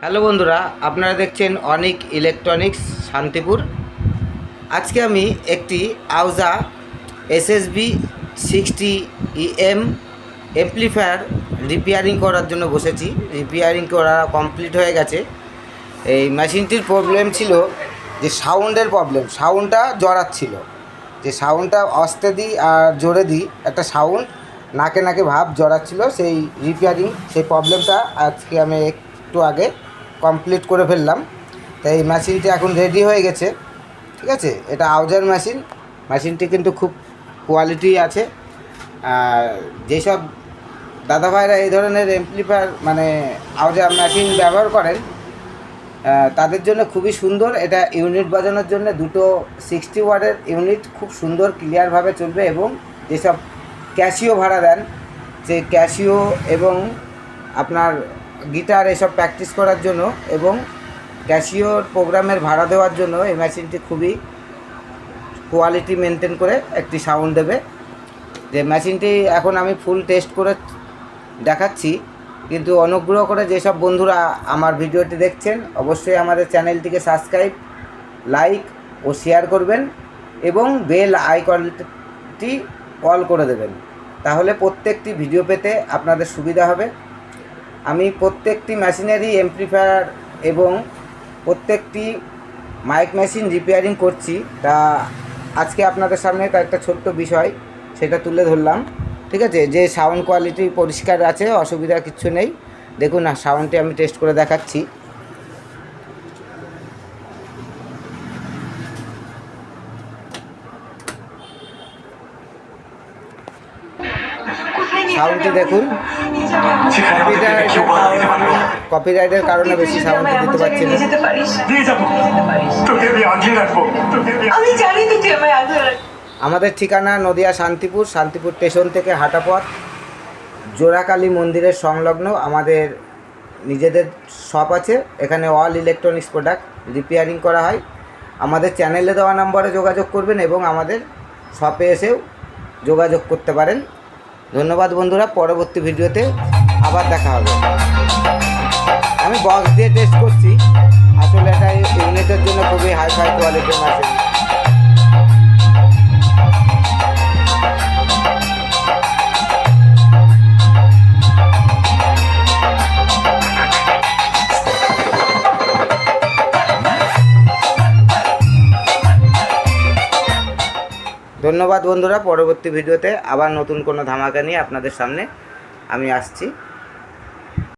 Hello বন্ধুরা, আপনারা দেখছেন অনিক ইলেকট্রনিক্স শান্তিপুর। আজকে আমি একটি আউজা এসএসবি 60EM অ্যাম্প্লিফায়ার রিপেয়ারিং করার জন্য বসেছি। রিপেয়ারিং করা কমপ্লিট হয়ে গেছে। এই মেশিনটির প্রবলেম ছিল যে সাউন্ডের প্রবলেম, সাউন্ডটা জড়াচ্ছিল। যে সাউন্ডটা আস্তে দিই আর জোরে দিই, একটা সাউন্ড নাকে নাকে ভাব জড়াচ্ছিল। সেই রিপেয়ারিং, সেই প্রবলেমটা আজকে আমি একটু আগে কমপ্লিট করে ফেললাম। তাই এই মেশিনটি এখন রেডি হয়ে গেছে। ঠিক আছে, এটা আউজার মেশিন। মেশিনটি কিন্তু খুব কোয়ালিটি আছে। আর যেসব দাদাভাইরা এই ধরনের অ্যাম্প্লিফায়ার মানে আউজার মেশিন ব্যবহার করেন, তাদের জন্য খুবই সুন্দর। এটা ইউনিট বাজানোর জন্য দুটো 60 ওয়াটের ইউনিট খুব সুন্দর ক্লিয়ারভাবে চলবে। এবং যেসব ক্যাশিও ভাড়া দেন, সেই ক্যাশিও এবং আপনার গিটার এসব প্র্যাকটিস করার জন্য এবং ক্যাশিওর প্রোগ্রামের ভাড়া দেওয়ার জন্য এই মেশিনটি খুবই কোয়ালিটি মেনটেন করে একটি সাউন্ড দেবে। যে মেশিনটি এখন আমি ফুল টেস্ট করে দেখাচ্ছি, কিন্তু অনুগ্রহ করে যেসব বন্ধুরা আমার ভিডিওটি দেখছেন অবশ্যই আমাদের চ্যানেলটিকে সাবস্ক্রাইব, লাইক ও শেয়ার করবেন এবং বেল আইকনটি অল করে দেবেন। তাহলে প্রত্যেকটি ভিডিও পেতে আপনাদের সুবিধা হবে। আমি প্রত্যেকটি মেশিনারি অ্যাম্প্লিফায়ার এবং প্রত্যেকটি মাইক মেশিন রিপেয়ারিং করছি। তা আজকে আপনাদের সামনে কয়েকটা ছোট্ট বিষয় সেটা তুলে ধরলাম। ঠিক আছে, যে সাউন্ড কোয়ালিটি পরিষ্কার আছে, অসুবিধা কিছু নেই। দেখুন না, সাউন্ডটি আমি টেস্ট করে দেখাচ্ছি। সাউন্ডটি দেখুন। কপিরাইটের কারণে বেশি সাউন্ডটি দিতে পারছি না। আমাদের ঠিকানা নদিয়া শান্তিপুর। শান্তিপুর স্টেশন থেকে হাঁটা পথ, জোড়াকালী মন্দিরের সংলগ্ন আমাদের নিজেদের শপ আছে। এখানে অল ইলেকট্রনিক্স প্রোডাক্ট রিপেয়ারিং করা হয়। আমাদের চ্যানেলে দেওয়া নম্বরে যোগাযোগ করবেন এবং আমাদের শপে এসেও যোগাযোগ করতে পারেন। ধন্যবাদ বন্ধুরা, পরবর্তী ভিডিওতে আবার দেখা হবে। আমি বক্স দিয়ে টেস্ট করছি, আসলে এটা ইউনিটের জন্য খুবই হাই ফাই কোয়ালিটির মেশিন। ধন্যবাদ বন্ধুরা, পরবর্তী ভিডিওতে আবার নতুন কোনো ধামাকা নিয়ে আপনাদের সামনে আমি আসছি।